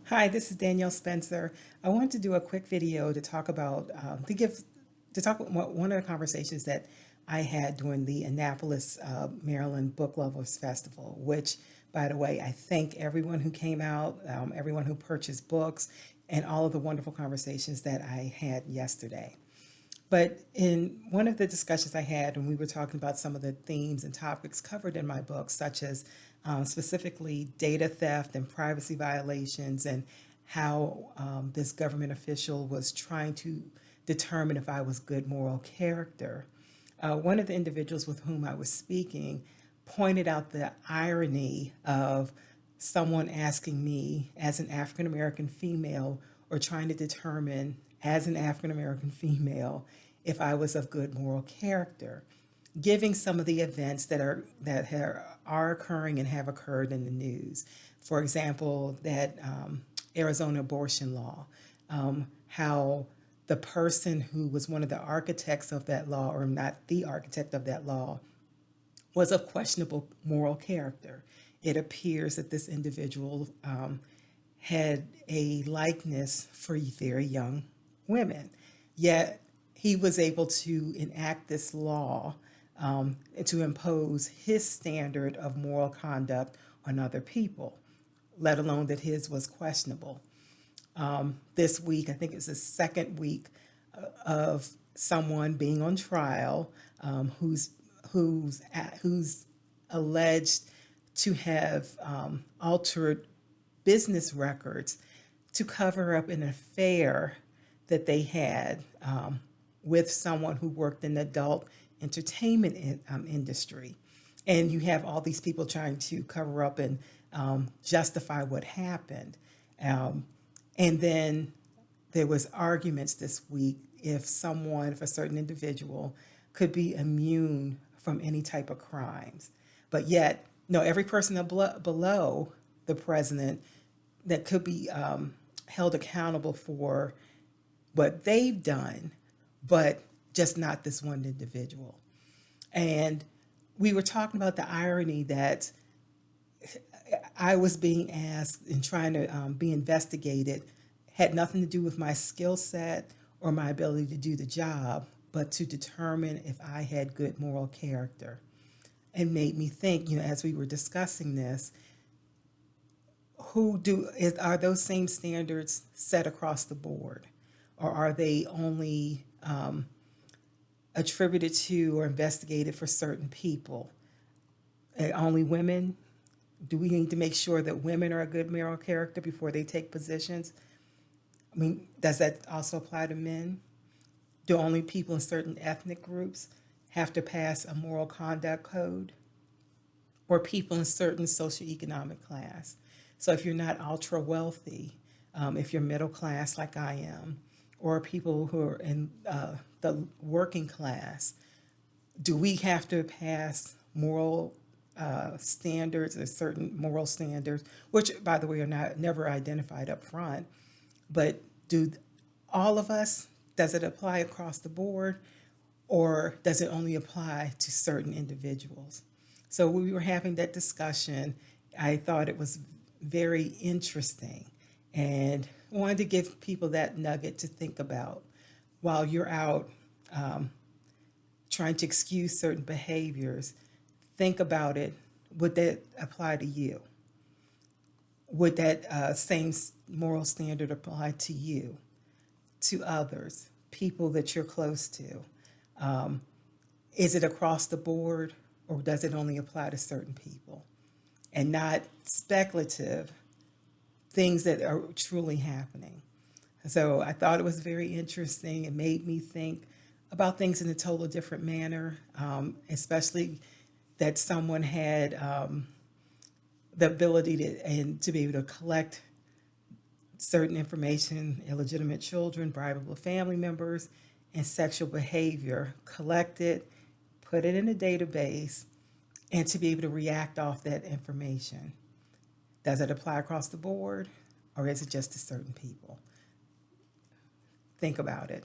Hi, this is Danielle Spencer. I wanted to do a quick video to talk about, to talk about one of the conversations that I had during the Annapolis, Maryland Book Lovers Festival, which, by the way, I thank everyone who came out, everyone who purchased books, and all of the wonderful conversations that I had yesterday. But in one of the discussions I had when we were talking about some of the themes and topics covered in my book, such as specifically data theft and privacy violations, and how this government official was trying to determine if I was good moral character, one of the individuals with whom I was speaking pointed out the irony of someone asking me, as an African American female, or trying to determine, as an African American female, if I was of good moral character, giving some of the events are occurring and have occurred in the news. For example, that Arizona abortion law, how the person who was one of the architects of that law, or not the architect of that law, was of questionable moral character. It appears that this individual had a likeness for very young women, yet he was able to enact this law to impose his standard of moral conduct on other people, let alone that his was questionable. This week, I think it's the second week of someone being on trial, who's alleged to have altered business records to cover up an affair that they had with someone who worked in the adult entertainment industry. And you have all these people trying to cover up and justify what happened. And then there was arguments this week if a certain individual could be immune from any type of crimes. But yet, no, every person below the president that could be held accountable for what they've done, but just not this one individual. And we were talking about the irony that I was being asked and trying to be investigated, had nothing to do with my skill set or my ability to do the job, but to determine if I had good moral character. And made me think, as we were discussing this, are those same standards set across the board, or are they only attributed to or investigated for certain people? Only women? Do we need to make sure that women are a good moral character before they take positions? I mean, does that also apply to men? Do only people in certain ethnic groups have to pass a moral conduct code? Or people in certain socioeconomic class? So if you're not ultra wealthy, if you're middle class like I am, or people who are in the working class, do we have to pass moral standards or certain moral standards, which, by the way, are never identified up front? But do all of us, does it apply across the board, or does it only apply to certain individuals? So when we were having that discussion, I thought it was very interesting and wanted to give people that nugget to think about while you're out trying to excuse certain behaviors. Think about it. Would that apply to you? Would that same moral standard apply to you, to others, people that you're close to? Is it across the board, or does it only apply to certain people? And not speculative things that are truly happening. So I thought it was very interesting. It made me think about things in a totally different manner, especially that someone had the ability to be able to collect certain information, illegitimate children, bribable family members, and sexual behavior, collect it, put it in a database, and to be able to react off that information. Does it apply across the board, or is it just to certain people? Think about it.